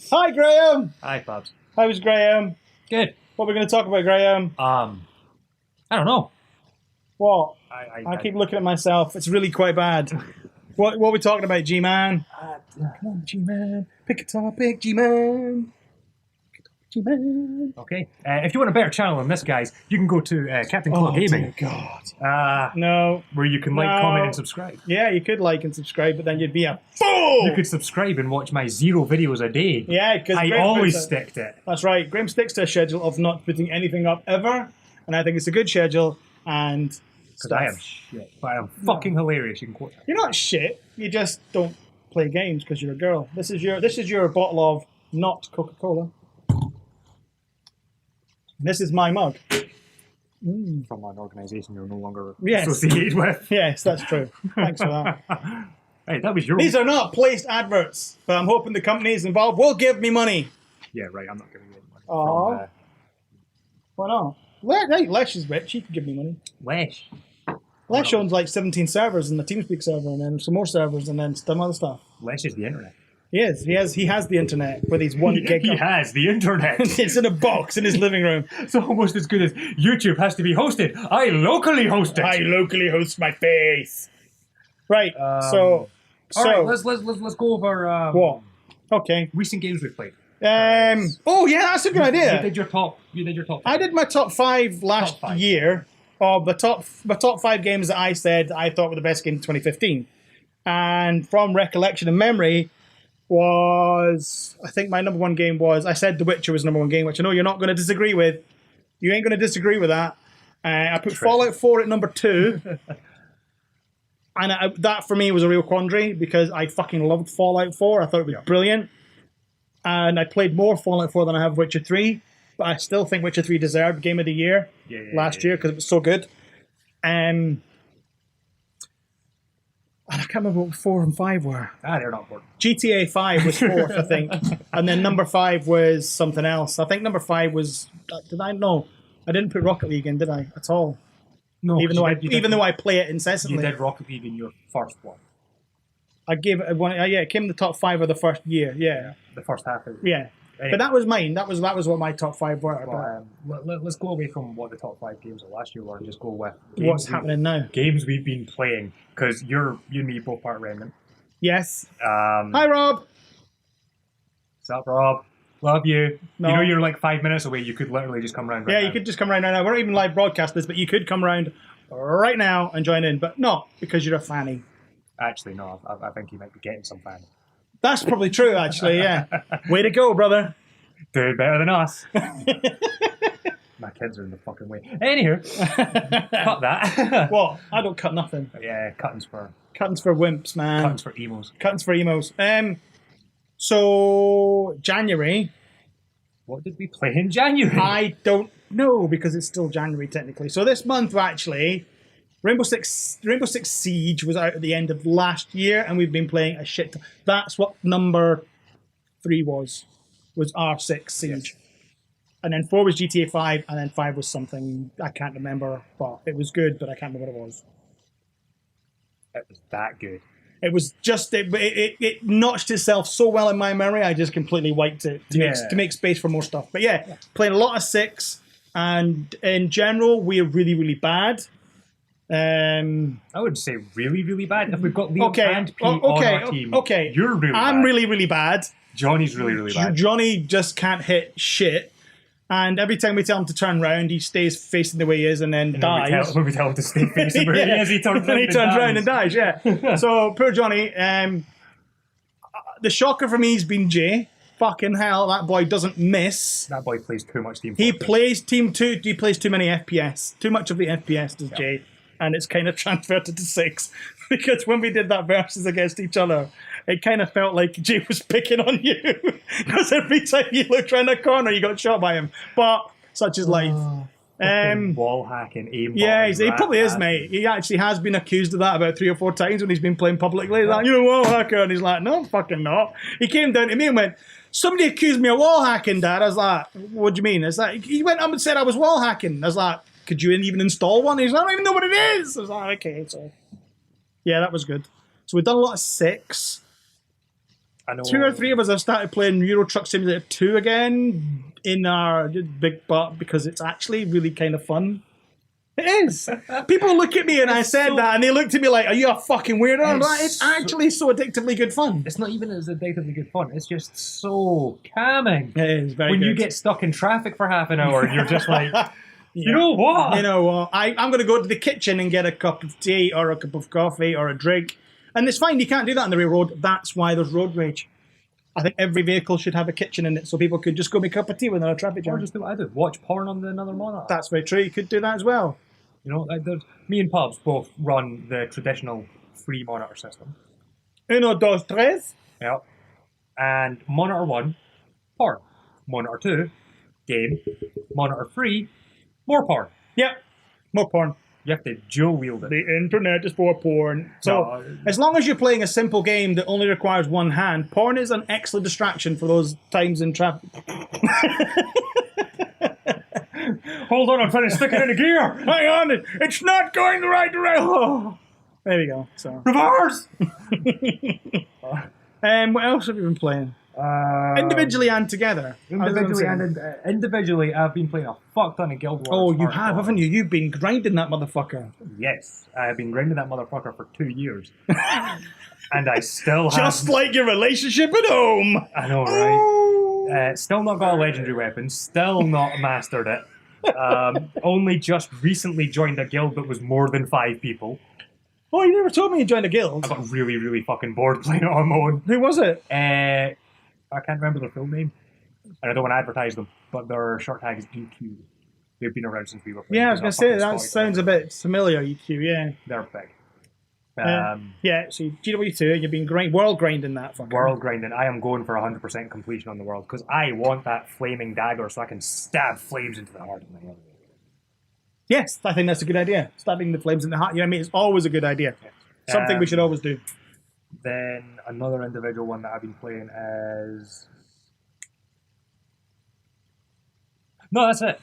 Hi, Graeme. Hi, Babs. How's Graeme? Good. What are we going to talk about, Graeme? I don't know. What? I I keep looking at myself. It's really quite bad. What are we talking about, G-Man? Come on, G-Man. Pick a topic, G-Man. G-Man. Okay. If you want a better channel than this, guys, you can go to Captain Claw Gaming. Dear God. No. Where you can like, comment, and subscribe. Yeah, you could like and subscribe, but then you'd be a fool. You could subscribe and watch my 0 videos a day. Yeah, because I always stick to it. That's right. Graeme sticks to a schedule of not putting anything up ever, and I think it's a good schedule. And because I am shit, but I am fucking hilarious. You can quote that. You're not shit. You just don't play games because you're a girl. This is your bottle of not Coca-Cola. This is my mug. From an organisation you're no longer Yes. associated with. Yes, that's true. Thanks for that. Hey, that was your... These are not placed adverts, but I'm hoping the companies involved will give me money. Yeah, right. I'm not giving you any money. Aw. Why not? Lesh is rich. He can give me money. Lesh. Lesh owns like 17 servers and the TeamSpeak server and then some more servers and then some other stuff. Lesh is the internet. He is. He has the internet with his 1 gig. He has the internet. It's in a box in his living room. It's almost as good as YouTube has to be hosted. I locally host it. I locally host my face. Right. So all right, let's go over what? Okay. recent games we've played. Oh yeah, that's a good idea. You did your top. I did my top 5 last year of the top 5 games that I said I thought were the best games in 2015, and from recollection and memory. I think my number 1 game was, I said The Witcher was number 1 game, which I know you're not going to disagree with. You ain't going to disagree with that. I put Fallout 4 at number 2. And that for me was a real quandary because I fucking loved Fallout 4. I thought it was brilliant. And I played more Fallout 4 than I have Witcher 3. But I still think Witcher 3 deserved Game of the Year last year because it was so good. And I can't remember what 4 and 5 were. They're not important. GTA 5 was 4th, I think. And then number 5 was something else. I think number 5 was... Did I? No. I didn't put Rocket League in, did I? At all. No. Even though I play it incessantly. You did Rocket League in your first one. I gave it one... Yeah, it came in the top 5 of the first year. Yeah. The first half of it. Yeah. Anyway. But that was mine. That was what my top 5 were. Well, let's go away from what the top 5 games of last year were and just go with what's happening now. Games we've been playing, because you and me both part Remnant. Yes. Hi, Rob. What's up, Rob? Love you. No. You know you're like 5 minutes away. You could literally just come round right now. Yeah, you could just come round right now. We're not even live broadcast this, but you could come round right now and join in. But not because you're a fanny. Actually, no. I think you might be getting some fanny. That's probably true, actually, yeah. Way to go, brother. Do better than us. My kids are in the fucking way. Anywho, cut that. What? I don't cut nothing. Yeah, cuttings for wimps, man. Cuttings for emos. Cuttings for emos. So, January. What did we play in January? I don't know, because it's still January, technically. So this month, actually... Rainbow Six Siege was out at the end of last year, and we've been playing a shit ton. That's what number 3 was R6 Siege. Yes. And then 4 was GTA 5, and then 5 was something I can't remember, but it was good, but I can't remember what it was. It was that good. It was just, it notched itself so well in my memory, I just completely wiped it to make space for more stuff. But yeah, playing a lot of 6, and in general, we're really, really bad. I would say really, really bad. If we've got Liam and Pete on our team, you're really bad. I'm really, really bad. Johnny's really, really bad. Johnny just can't hit shit. And every time we tell him to turn around, he stays facing the way he is and then dies. When we tell him to stay facing where he is, he turns around and dies. Yeah. So, poor Johnny. The shocker for me has been Jay. Fucking hell, that boy doesn't miss. That boy plays too much Team 4. He plays Team 2. He plays too many FPS. Too much of the FPS does Jay. And it's kind of transferred to 6 because when we did that versus against each other, it kind of felt like Jay was picking on you because every time you looked around the corner, you got shot by him. But such is life. Wall hacking, aim. Yeah, he probably is, mate. He actually has been accused of that about 3 or 4 times when he's been playing publicly. He's like, you're a wall hacker, and he's like, no, I'm fucking not. He came down to me and went, somebody accused me of wall hacking, Dad. I was like, what do you mean? It's like he went up and said I was wall hacking. I was like, could you even install one? He's like, I don't even know what it is. I was like, okay, so yeah, that was good. So we've done a lot of 6. I know 2 or 3 of us have started playing Euro Truck Simulator 2 again in our big butt because it's actually really kind of fun. It is. People look at me and I said that, and they looked at me like, "Are you a fucking weirdo?" I'm like, "It's actually so addictively good fun." It's not even as addictively good fun. It's just so calming. It is very when good. you get stuck in traffic for half an hour, and you're just like, you know what? You know what? I'm going to go to the kitchen and get a cup of tea or a cup of coffee or a drink. And it's fine, you can't do that on the real road. That's why there's road rage. I think every vehicle should have a kitchen in it so people could just go make a cup of tea when they're in a traffic jam. Or just do what I do. Watch porn on another monitor. That's very true. You could do that as well. You know, like me and Pubs both run the traditional free monitor system. Uno, dos, tres. Yeah. And monitor 1, porn. Monitor 2, game. Monitor 3, more porn. Yep. More porn. You have to dual wield it. The internet is for porn. So, No. as long as you're playing a simple game that only requires one hand, porn is an excellent distraction for those times in traffic. Hold on, I'm trying to stick it in a gear. Hang on, it's not going the right direction. Oh. There we go. So, Reverse. what else have you been playing? Individually and together. Individually, I've been playing a fuck ton of Guild Wars. Oh, you Hardcore. have, haven't you? You've been grinding that motherfucker. Yes, I have been grinding that motherfucker for 2 years, and I still have. Just like your relationship at home. I know, right? Oh. Still not got a legendary weapon. Still not mastered it. Only just recently joined a guild that was more than 5 people. Oh, you never told me you joined a guild. I got really, really fucking bored playing it on my own. Who was it? I can't remember their full name, and I don't want to advertise them, but their short tag is EQ. They've been around since we were playing. Yeah, I was going to say, that sounds a bit familiar, EQ, yeah. They're big. Yeah, so GW2, you've been world grinding that fucking. World grinding. I am going for 100% completion on the world, because I want that flaming dagger so I can stab flames into the heart of my enemy. Yes, I think that's a good idea. Stabbing the flames in the heart, you know what I mean? It's always a good idea. Something we should always do. Then another individual one that I've been playing is... No, that's it.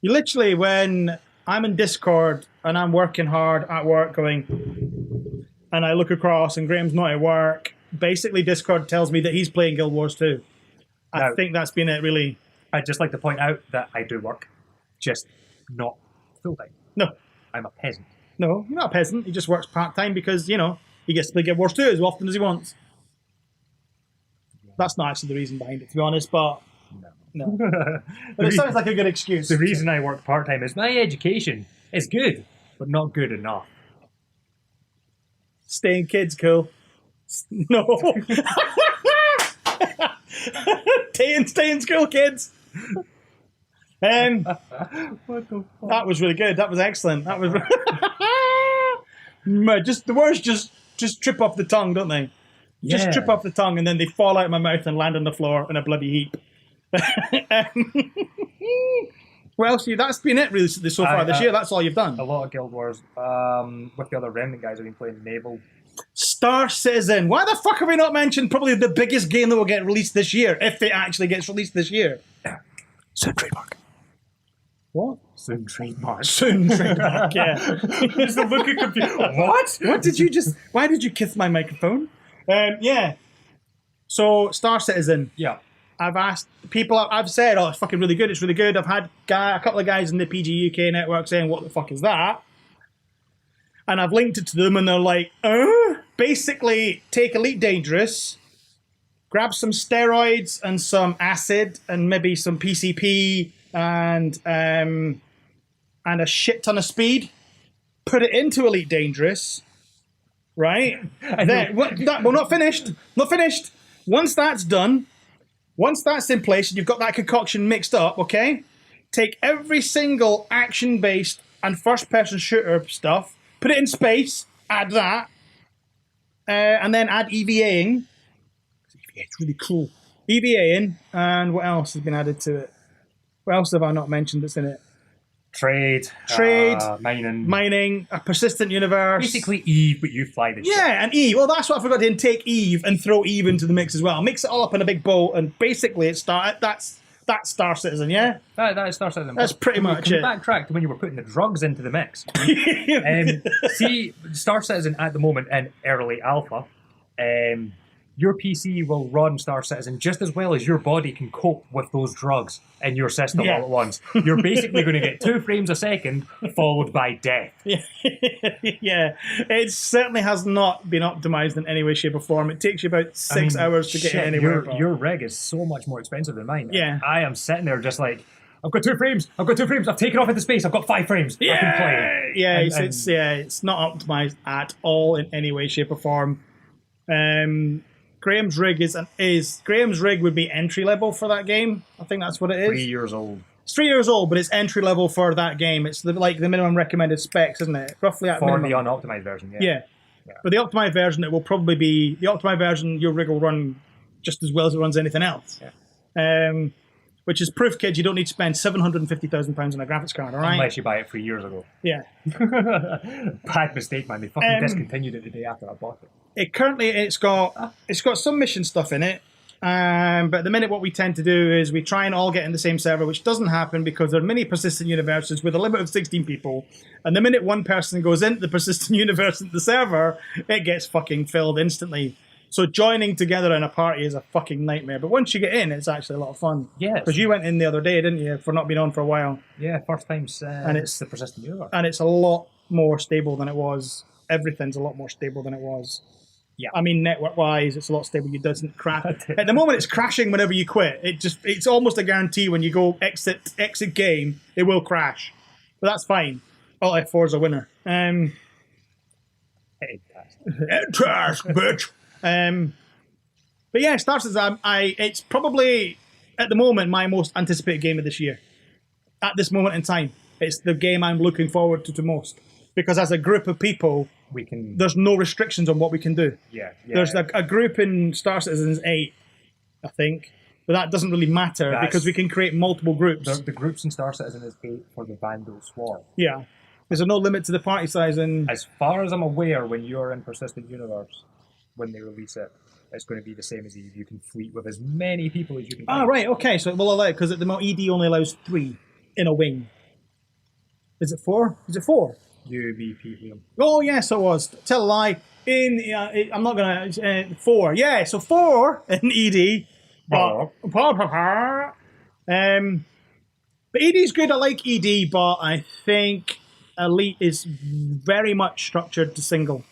You literally, when I'm in Discord and I'm working hard at work going, and I look across and Graeme's not at work, basically Discord tells me that he's playing Guild Wars 2. I think that's been it, really. I'd just like to point out that I do work, just not full-time. No. I'm a peasant. No, you're not a peasant. He just works part-time because, you know, he gets to play Guild Wars 2 as often as he wants. That's not actually the reason behind it, to be honest, but... No. But it sounds like a good excuse. The reason I work part-time is my education is good, but not good enough. Staying kids, cool. No. Stay in school, kids. What the fuck? That was really good. That was excellent. That was... just the words just trip off the tongue, don't they? Yeah. Just trip off the tongue and then they fall out of my mouth and land on the floor in a bloody heap. Well, see, that's been it really so far this year. That's all you've done. A lot of Guild Wars. With the other Remnant guys, I've been playing Naval. Star Citizen. Why the fuck have we not mentioned probably the biggest game that will get released this year, if it actually gets released this year? Soon trademark. What? Soon trademark. Soon trademark, yeah. Just a look at computer. What? What did you just... Why did you kiss my microphone? Yeah. So, Star Citizen. Yeah. I've asked people, I've said, oh, it's fucking really good, it's really good. I've had a couple of guys in the PG UK network saying, what the fuck is that? And I've linked it to them and they're like, Basically, take Elite Dangerous, grab some steroids and some acid and maybe some PCP and a shit ton of speed, put it into Elite Dangerous, right? Then, well, not finished. Not finished. Once that's done, once that's in place and you've got that concoction mixed up, okay? Take every single action-based and first-person shooter stuff, put it in space, add that, and then add EVAing. It's really cool. EVAing, and what else has been added to it? What else have I not mentioned that's in it? Trade. Mining, a persistent universe. Basically Eve, but you fly the ship. Yeah, and Eve. Well, that's what I forgot to take Eve and throw Eve into the mix as well. Mix it all up in a big bowl, and basically that's Star Citizen, yeah? That is Star Citizen. That's pretty much it. Backtrack to when you were putting the drugs into the mix. See, Star Citizen at the moment in early alpha, your PC will run Star Citizen just as well as your body can cope with those drugs in your system all at once. You're basically going to get 2 frames a second followed by death. Yeah. Yeah, it certainly has not been optimized in any way, shape, or form. It takes you about 6 hours to get anywhere. Your rig is so much more expensive than mine. Yeah. I am sitting there just like, I've got 2 frames. I've got 2 frames. I've taken off into space. I've got 5 frames. I can play. Yeah, it's not optimized at all in any way, shape, or form. Graham's rig Graham's rig would be entry level for that game. I think that's what it is. 3 years old. It's 3 years old, but it's entry level for that game. It's the minimum recommended specs, isn't it? Roughly at for minimum. the unoptimized version. Yeah. But the optimized version, it will probably be the optimized version. Your rig will run just as well as it runs anything else. Yeah. Which is proof, kids. You don't need to spend £750,000 on a graphics card, all right? Unless you buy it 3 years ago. Yeah. Bad mistake, man. They fucking discontinued it the day after I bought it. It's got some mission stuff in it. But at the minute, what we tend to do is we try and all get in the same server, which doesn't happen because there are many persistent universes with a limit of 16 people. And the minute one person goes into the persistent universe into the server, it gets fucking filled instantly. So joining together in a party is a fucking nightmare. But once you get in, it's actually a lot of fun. Yeah. Because you went in the other day, didn't you, for not being on for a while. Yeah, first time and it's the persistent universe. And it's a lot more stable than it was. Everything's a lot more stable than it was. Yeah. I mean, network-wise, it's a lot stable. It doesn't crash. At the moment, it's crashing whenever you quit. It's almost a guarantee when you go exit game, it will crash. But that's fine. Alt F4 is a winner. Trash, bitch. But yeah, Star Citizen, it's probably, at the moment, my most anticipated game of this year. At this moment in time. It's the game I'm looking forward to the most. Because as a group of people, there's no restrictions on what we can do. Yeah. There's a group in Star Citizen's 8, I think, but that doesn't really matter because we can create multiple groups. The groups in Star Citizen is 8 for the Vandal Swarm. Yeah. There's no limit to the party size. And as far as I'm aware, when you're in Persistent Universe, when they release it, it's going to be the same as Eve. You can fleet with as many people as you can. Oh, right, okay. So it will allow, because at the moment ED only allows 3 in a wing. Is it 4? Is it 4? UVP Liam. Oh, yes, it was. Tell a lie. I'm not going to... 4. Yeah, so 4 in ED. But ED's good. I like ED, but I think Elite is very much structured to single.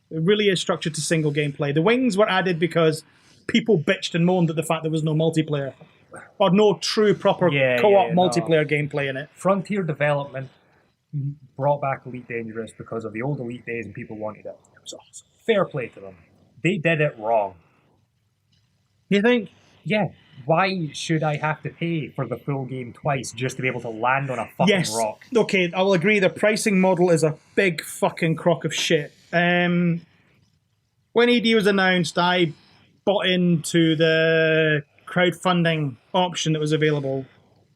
It really is structured to single gameplay. The wings were added because people bitched and moaned at the fact there was no multiplayer. Or no true, proper co-op multiplayer gameplay in it. Frontier Development brought back Elite Dangerous because of the old Elite days and people wanted it. It was awesome. Fair play to them. They did it wrong. You think? Yeah. Why should I have to pay for the full game twice just to be able to land on a fucking rock? Okay, I will agree. The pricing model is a big fucking crock of shit. When ED was announced, I bought into the crowdfunding option that was available,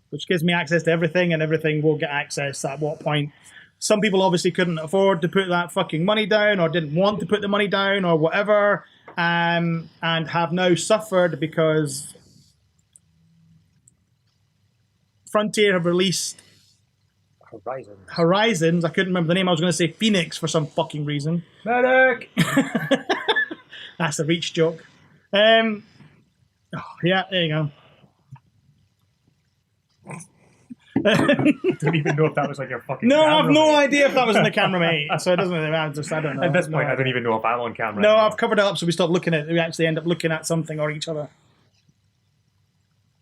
which gives me access to everything, and everything will get access at what point. Some people obviously couldn't afford to put that fucking money down, or didn't want to put the money down, or whatever, and have now suffered because Frontier have released Horizons. I couldn't remember the name. I was going to say Phoenix for some fucking reason. Medic! That's a Reach joke. Yeah, there you go. I don't even know if that was like your fucking No, camera, I've no mate. idea if that was in the camera, mate. So it doesn't really matter. I don't know. At this point, I don't even know if I'm on camera. No, anymore. I've covered it up so we stop looking at it. We actually end up looking at something or each other.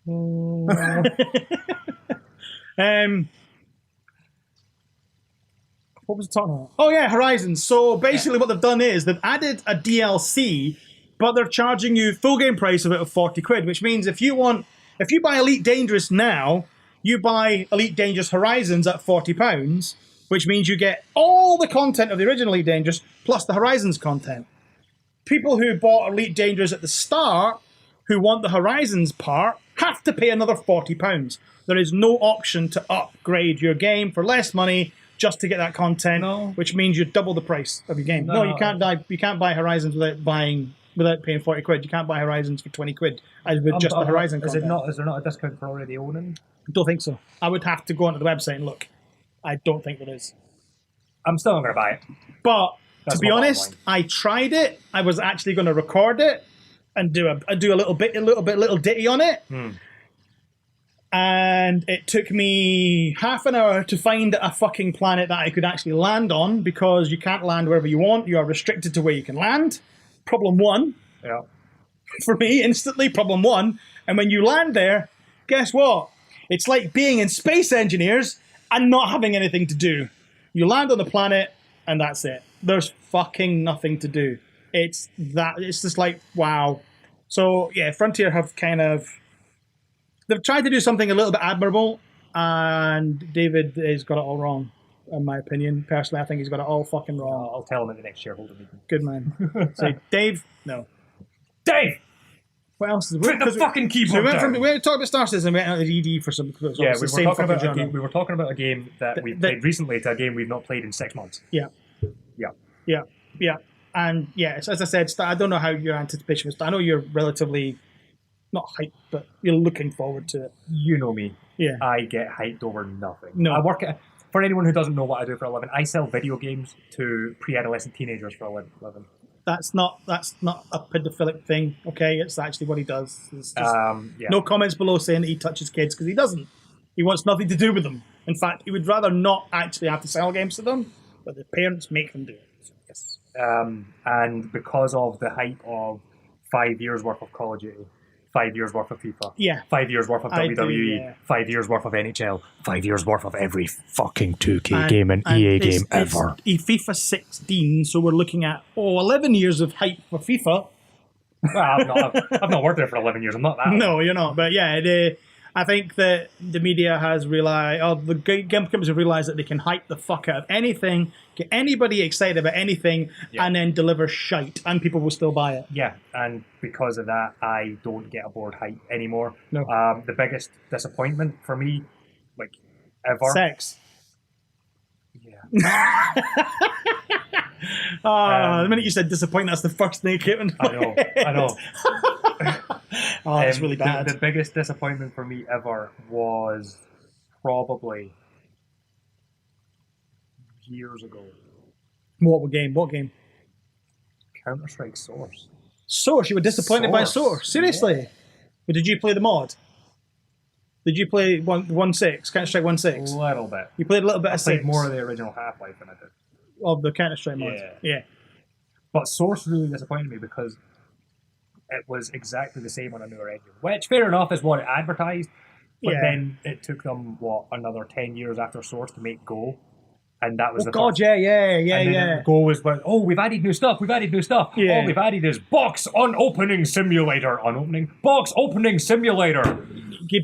What was I talking about? Oh yeah, Horizons. So basically what they've done is they've added a DLC, but they're charging you full game price of it of 40 quid, which means if you buy Elite Dangerous now, you buy Elite Dangerous Horizons at £40, which means you get all the content of the original Elite Dangerous plus the Horizons content. People who bought Elite Dangerous at the start, who want the Horizons part, have to pay another £40. There is no option to upgrade your game for less money just to get that content, which means you double the price of your game. No, you can't buy Horizons without paying 40 quid. You can't buy Horizons for 20 quid with just the Horizon content. Is there not a discount for already owning? Don't think so. I would have to go onto the website and look. I don't think there is. I'm still not going to buy it. But That's to be honest, I tried it. I was actually going to record it and do a little ditty on it. And it took me half an hour to find a fucking planet that I could actually land on, because you can't land wherever you want. You are restricted to where you can land. Problem one. Yeah. For me, instantly, problem one. And when you land there, guess what? It's like being in Space Engineers and not having anything to do. You land on the planet, and that's it. There's fucking nothing to do. It's just like, wow. So, yeah, Frontier have they've tried to do something a little bit admirable, and David has got it all wrong, in my opinion. Personally, I think he's got it all fucking wrong. I'll tell him at the next shareholder meeting. Good man. Say, Dave, no. Dave! What else? Put the fucking keyboard down. We talked about Star Citizen and we went out of ED for some. Yeah, we were talking about a game that we played recently to a game we've not played in 6 months. Yeah. And yes, as I said, I don't know how your anticipation was. I know you're relatively not hyped, but you're looking forward to it. You know me. Yeah. I get hyped over nothing. No. I work at, for anyone who doesn't know what I do for a living, I sell video games to pre-adolescent teenagers for a living. That's not a pedophilic thing, okay? It's actually what he does. It's just yeah. No comments below saying that he touches kids, because he doesn't. He wants nothing to do with them. In fact, he would rather not actually have to sell games to them, but the parents make them do it. So, yes. And because of the hype of 5 years worth of Call of Duty, 5 years worth of FIFA, yeah, 5 years worth of WWE, 5 years worth of NHL, 5 years worth of every fucking 2K game and EA game ever. It's FIFA 16, so we're looking at 11 years of hype for FIFA. Well, I've not worked there for 11 years. I'm not that. No, you're not. But yeah, I think that the media has realized, the game companies have realized that they can hype the fuck out of anything, get anybody excited about anything, and then deliver shite, and people will still buy it. Yeah, and because of that, I don't get aboard hype anymore. No. The biggest disappointment for me, like, ever. Sex. Yeah. The minute you said disappointment, that's the first thing that came in my head. I know. Oh, that's really bad. The biggest disappointment for me ever was probably years ago. What game? Counter-Strike Source. Source? You were disappointed by Source? Seriously? Yeah. But did you play the mod? Did you play 1.6, Counter-Strike 1.6? A little bit. You played a little bit of 6? I played more of the original Half-Life than I did. Of the Counter-Strike mod? Yeah. But Source really disappointed me because it was exactly the same on a newer engine. Which, fair enough, is what it advertised. But then it took them, another 10 years after Source to make Go. And that was yeah. Go was like, we've added new stuff. Yeah. All we've added is box opening simulator. Box opening simulator.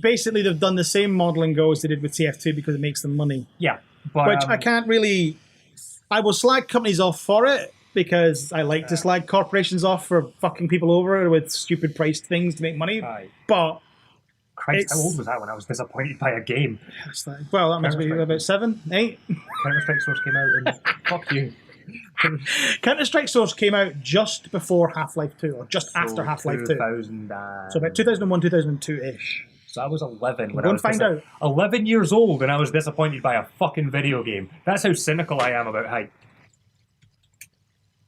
Basically, they've done the same modeling Go as they did with TF2 because it makes them money. Yeah. But, which I can't really... I will slag companies off for it, because I like to slag corporations off for fucking people over with stupid priced things to make money. But... Christ, how old was I when I was disappointed by a game? Well, that must be about 7, 8. Counter-Strike Source came out and fuck you. Counter-Strike Source came out just before Half-Life 2, or just after Half-Life 2. So about 2001, 2002-ish. So I was 11 when I was find out. 11 years old and I was disappointed by a fucking video game. That's how cynical I am about hype.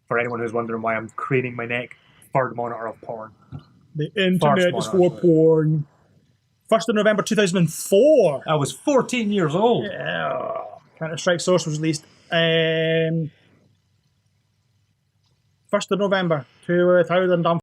For anyone who's wondering why I'm craning my neck, third monitor of porn. The internet is for porn. 1st of November 2004. I was 14 years old. Yeah. Counter-Strike Source was released 1st of November 2004.